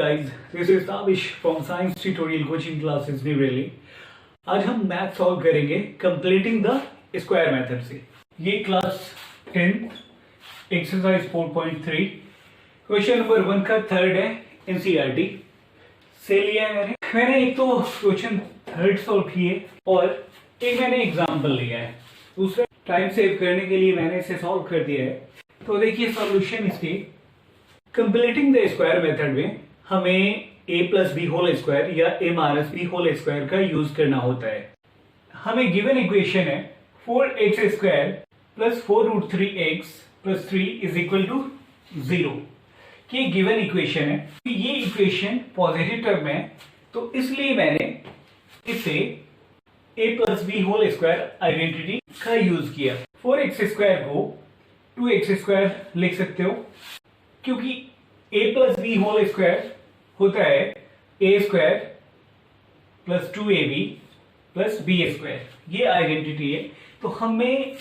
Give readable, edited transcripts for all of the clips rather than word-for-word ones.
guys, this is Tavish from Science Tutorial Coaching Classes New Delhi. आज हम math solve करेंगे completing the square method से। ये class 10 exercise 4.3 question number 1 का third है NCERT से लिया है। मैंने एक तो क्वेश्चन थर्ड सॉल्व किए और एक मैंने एग्जाम्पल लिया है। दूसरा टाइम सेव करने के लिए मैंने इसे सॉल्व कर दिया है। तो देखिए सॉल्यूशन इसके कंप्लीटिंग द स्क्वायर मेथड में हमें a plus B whole square या a minus B whole square का यूज करना होता है। हमें गिवन इक्वेशन है 4x square plus 4√3x plus 3 is equal to 0। ये गिवन इक्वेशन है। ये इक्वेशन पॉजिटिव टर्म है तो इसलिए मैंने इसे a plus B whole square identity का यूज किया। 4x स्क्वायर को 2x स्क्वायर लिख सकते हो क्योंकि a plus B whole square होता है a square plus 2ab plus B square. ये आइडेंटिटी है तो हमें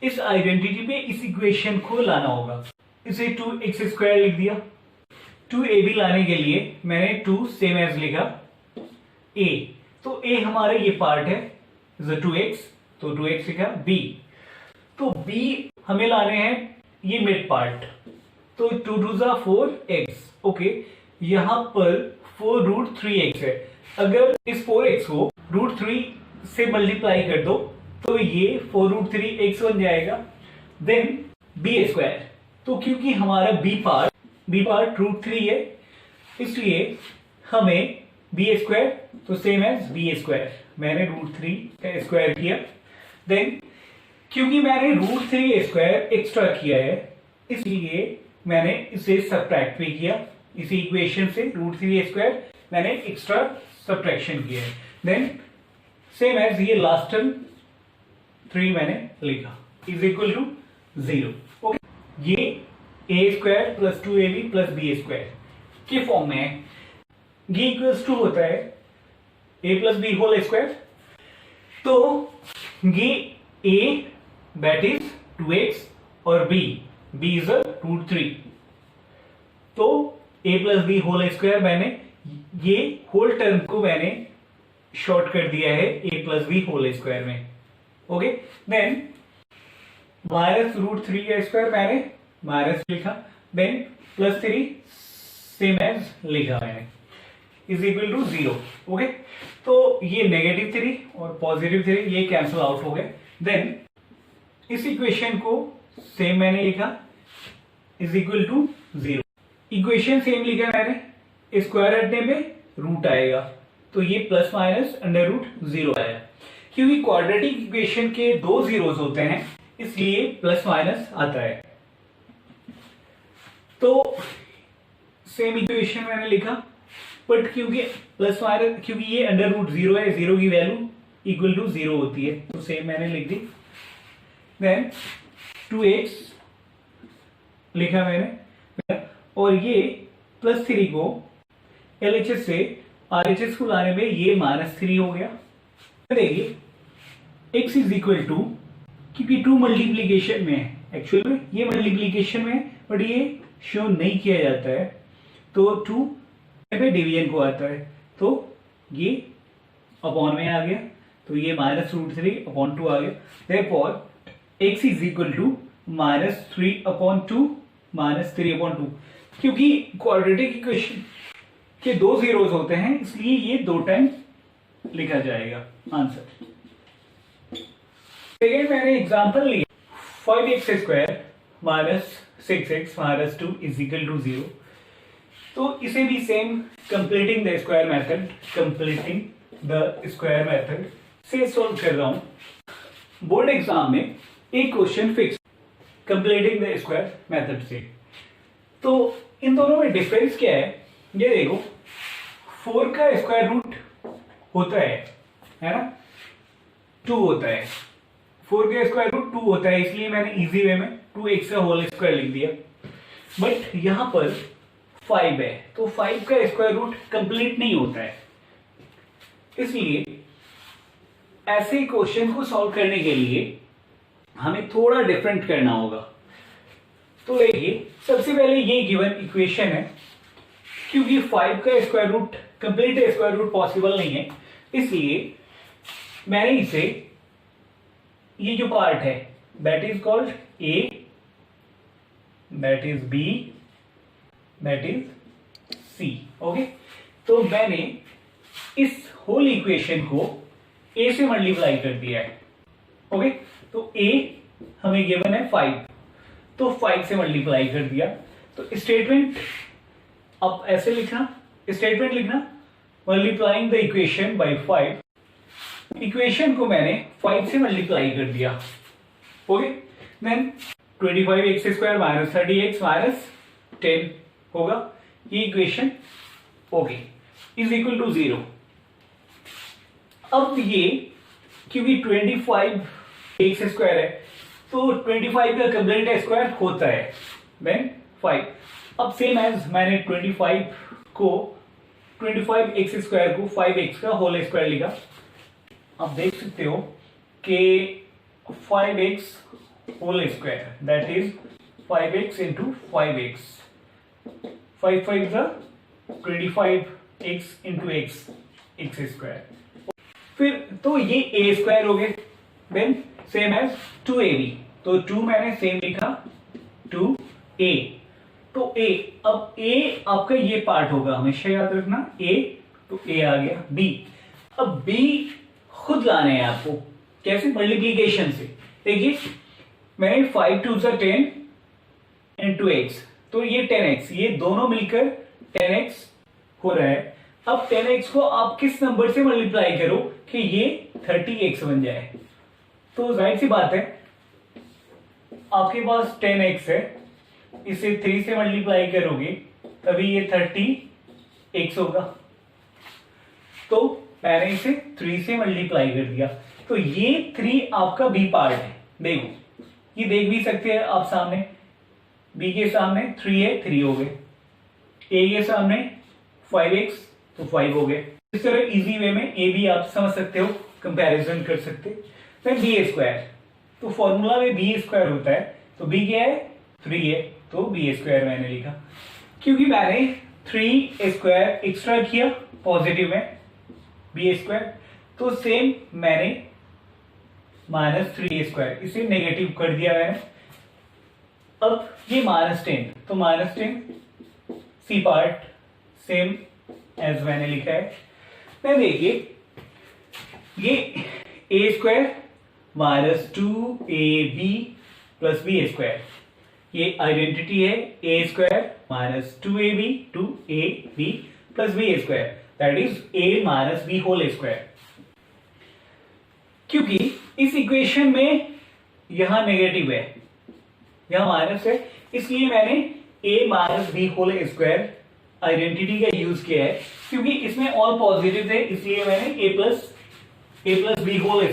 इस आइडेंटिटी पे इस इक्वेशन को लाना होगा। इसे 2x स्क्वायर लिख दिया। 2ab लाने के लिए मैंने 2 सेम एज लिखा a, तो a हमारा ये पार्ट है 2x, तो 2x लिखा। b, तो b हमें लाने हैं ये मिड पार्ट, तो 2 2 जा 4x। ओके, यहां पर 4√3x है। अगर इस 4x को √3 से मल्टीप्लाई कर दो तो ये 4√3x बन जाएगा। देन b स्क्वायर, तो क्योंकि हमारा b पार्ट √3 है इसलिए हमें b स्क्वायर तो सेम एज b स्क्वायर, मैंने √3 का स्क्वायर किया। देन क्योंकि मैंने √3 स्क्वायर एक्स्ट्रा किया है इसलिए मैंने इसे सब्ट्रैक्ट भी किया। इसी इक्वेशन से √3 स्क्वायर मैंने एक्स्ट्रा सब्ट्रैक्शन किया है। देन सेम एज ये लास्ट टर्म 3 मैंने लिखा इज इक्वल टू 0। ओके, ये a square plus 2ab plus B square के फॉर्म में है। ये इक्वल्स टू होता है a plus B whole square, तो ये a दैट इज 2x और b इज √3, तो a plus B whole square मैंने ये होल टर्म को मैंने शॉर्ट कर दिया है a plus B whole square में। ओके, देन माइनस √3 स्क्वायर मैंने माइनस लिखा। देन प्लस 3 सेम एज लिखा मैंने इज इक्वल टू 0। ओके, तो ये नेगेटिव 3 और पॉजिटिव 3 ये कैंसिल आउट हो गए। देन इस इक्वेशन को सेम मैंने लिखा is equal to 0। Equation same लिखा मैंने, स्क्वायर हटने पे रूट आएगा तो ये प्लस माइनस √0 आया। क्योंकि क्वाड्रेटिक इक्वेशन के 2 जीरोस होते हैं इसलिए प्लस माइनस आता है। तो सेम इक्वेशन मैंने लिखा, बट क्योंकि प्लस माइनस क्योंकि ये √0 है, 0 की वैल्यू इक्वल टू 0 होती है तो सेम मैंने लिख दी। देन 2x लिखा मैंने और ये प्लस 3 को LHS से RHS को लाने में ये -3 हो गया। देखिए x इज इक्वल टू, क्योंकि 2 मल्टीप्लीकेशन में है, एक्चुअल में ये मल्टीप्लीकेशन में है बट ये शो नहीं किया जाता है तो 2 पे डिवीजन को आता है तो ये अपॉन में आ गया तो ये -√3/2 आ गया। Therefore x is equal to -3/2 -3/2। क्योंकि क्वाड्रेटिक इक्वेशन के 2 जीरोस होते हैं इसलिए ये 2 टाइम लिखा जाएगा आंसर। सेकेंड मैंने एग्जांपल लिया 5x square minus 6x minus 2 is equal to 0। तो इसे भी same completing the square method से सॉल्व कर रहा हूं। बोर्ड एग्जाम में एक question fix completing the square method से। तो इन दोनों में डिफरेंस क्या है ये देखो, 4 का स्क्वायर रूट होता है ना, 2 होता है। 4 का स्क्वायर रूट 2 होता है इसलिए मैंने इजी वे में 2x का होल स्क्वायर लिख दिया। बट यहां पर 5 है तो 5 का स्क्वायर रूट कंप्लीट नहीं होता है, इसलिए ऐसे क्वेश्चन को सॉल्व करने के लिए हमें थोड़ा डिफरेंट करना होगा। तो देखिए सबसे पहले ये गिवन इक्वेशन है क्योंकि 5 का square root complete square root possible नहीं है, इसलिए मैंने इसे, ये जो पार्ट है that is called A, that is B, that is C. Okay, तो मैंने इस होल इक्वेशन को ए से मल्टीप्लाई कर दिया है। ओके, तो ए हमें गिवन है 5, तो 5 से मल्टीप्लाई कर दिया। तो स्टेटमेंट अब ऐसे लिखना, स्टेटमेंट लिखना multiplying the equation by 5। Equation को मैंने 5 से मल्टीप्लाई कर दिया। Okay, then 25x² minus 30x minus 10 होगा, ये equation okay is equal to 0। अब ये क्योंकि 25x² है तो 25 का कंप्लीट स्क्वायर होता है देन 5। अब सेम एज मैंने 25 को 25x² को 5x का होल स्क्वायर लिखा। आप देख सकते हो कि 5x whole square that is 5x into 5x, 5 5 का 25x इंटू x स्क्वायर। फिर तो ये a स्क्वायर हो गए, देन सेम एज 2ab, तो 2 मैंने सेम लिखा 2a, तो a, अब a आपका ये पार्ट होगा, हमेशा याद रखना a, तो a आ गया। b, अब b खुद लाने हैं आपको, कैसे? मल्टीप्लीकेशन से। देखिए मैंने 5 2 10 इंटू x, तो ये 10x, ये दोनों मिलकर 10x हो रहा है। अब 10x को आप किस नंबर से मल्टीप्लाई करो कि ये 30x बन जाए, तो जाहिर सी बात है आपके पास 10x है, इसे 3 से मल्टीप्लाई करोगे तभी ये 30x होगा, तो मैंने इसे 3 से मल्टीप्लाई कर दिया। तो ये 3 आपका b पार्ट है। देखो ये देख भी सकते हैं आप सामने, b के सामने 3 है, 3 हो गए, a के सामने 5x तो 5 हो गए। इस तरह इजी वे में a भी आप समझ सकते हो, कंपैरिजन कर सकते। फिर b स्क्वायर, तो फॉर्मूला में b स्क्वायर होता है, तो b क्या है? 3 है, तो b स्क्वायर मैंने लिखा क्योंकि मैंने 3 स्क्वायर एक्स्ट्रा किया पॉजिटिव में b स्क्वायर, तो सेम मैंने -3 स्क्वायर इसे नेगेटिव कर दिया मैंने। अब ये -10, तो -10 सी पार्ट सेम एज मैंने लिखा है। मैं देखिए ये a square minus 2ab plus b square, ये आइडेंटिटी है a square minus 2ab 2ab plus b square, that is a minus b whole square. क्योंकि इस इक्वेशन में यहां नेगेटिव है, यहां माइनस है, इसलिए मैंने a minus b whole square identity का यूज किया है। क्योंकि इसमें ऑल पॉजिटिव थे इसलिए मैंने a plus b whole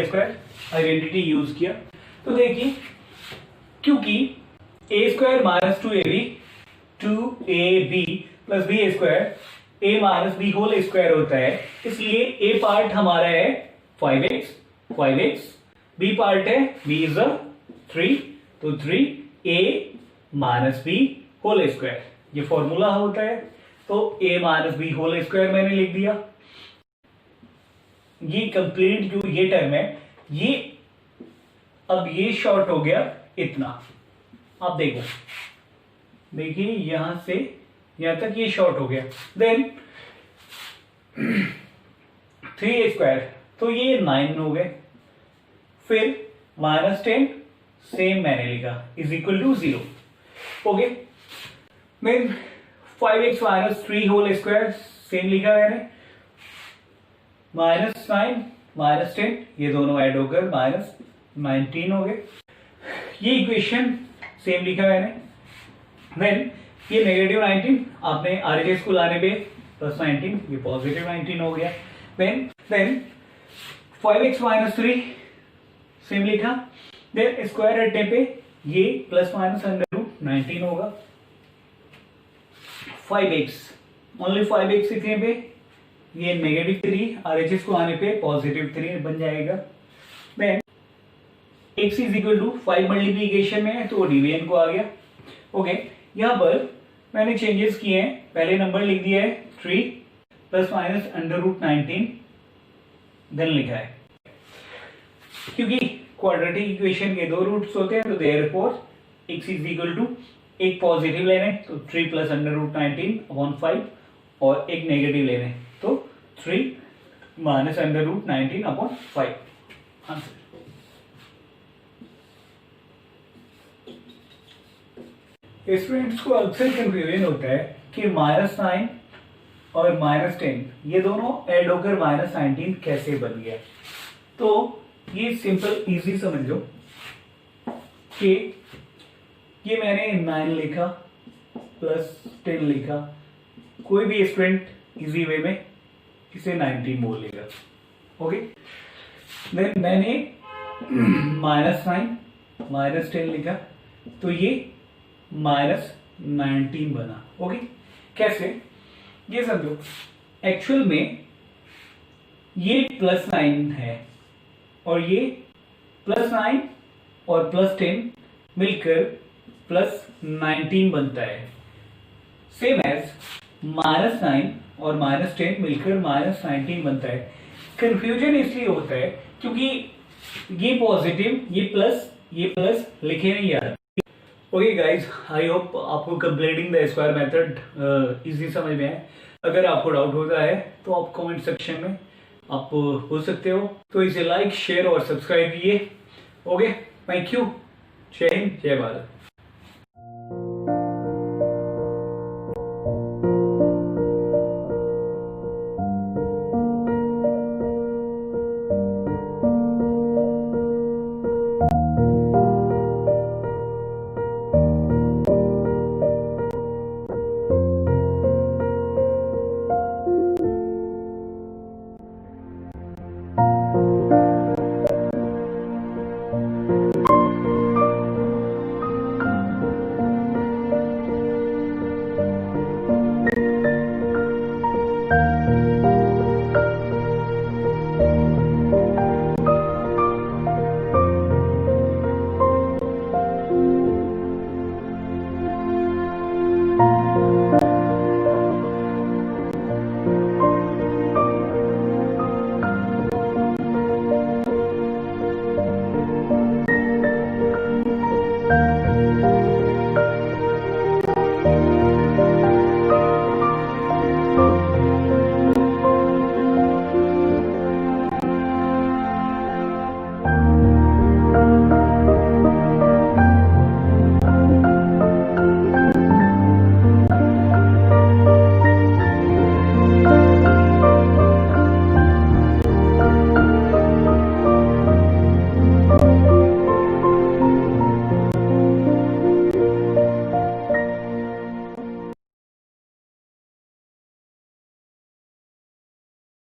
square identity use किया। तो देखिए क्योंकि a square minus 2ab plus b square a minus b whole square होता है, इसलिए a पार्ट हमारा है 5x, b पार्ट है b इज 3, तो 3a minus b whole square, ये फॉर्मूला होता है। तो a minus b whole square मैंने लिख दिया। ये कंप्लीट जो ये टर्म है, ये अब ये शॉर्ट हो गया इतना। आप देखो, देखिए यहां से यहां तक ये शॉर्ट हो गया। देन 3a स्क्वायर, तो ये 9 हो गए। फिर -10 सेम मैंने लिखा is equal to 0। Okay, then 5x minus 3 whole square same लिखा मैंने, -9 -10 ये दोनों ऐड होकर -19 हो गए। ये इक्वेशन सेम लिखा मैंने। देन ये नेगेटिव 19 आपने आरएचएस को लाने पे +19, ये पॉजिटिव 19 हो गया। देन 5x माइनस 3 सेम लिखा। देन स्क्वायर हटने पे ये ±√19 होगा। 5x ओनली 5x लिखने पे ये -3 आरएचएस को आने पे +3 बन जाएगा। Then x is equal to 5 multiplication में है तो डिवीजन को आ गया। ओके, यहाँ पर मैंने चेंजेस किए हैं, पहले नंबर लिख दिया है 3 प्लस माइनस √19 देन लिखा है। क्योंकि क्वाड्रेटिक इक्वेशन के 2 रूट्स होते हैं तो therefore x is equal to एक पॉजिटिव ले लें तो 3 प्लस √19/5 और एक नेगेटिव ले लें तो 3 माइनस √19/5 आंसर। स्टूडेंट्स को अक्सर कंफ्यूजन होता है कि -9 और -10 ये दोनों ऐड होकर -19 कैसे बन गया। तो ये सिंपल इजी समझ लो कि ये मैंने 9 लिखा प्लस 10 लिखा, कोई भी स्टूडेंट इजी वे में इसे 19 बोल लेगा। ओके, देन मैंने -9 -10 लिखा तो ये -19 बना। ओके, कैसे ये समझो, एक्चुअल में ये +9 है और ये +9 और +10 मिलकर +19 बनता है, सेम एज -9 और -10 मिलकर -19 बनता है। कंफ्यूजन इसलिए होता है क्योंकि ये पॉजिटिव ये प्लस लिखे नहीं यार। ओके गाइज, आई होप आपको completing the square method easy समझ में है। अगर आपको डाउट होता है तो आप कमेंट सेक्शन में आप पूछ सकते हो। तो इसे लाइक शेयर और सब्सक्राइब कीजिए। Okay, thank you. जय हिंद, जय भारत।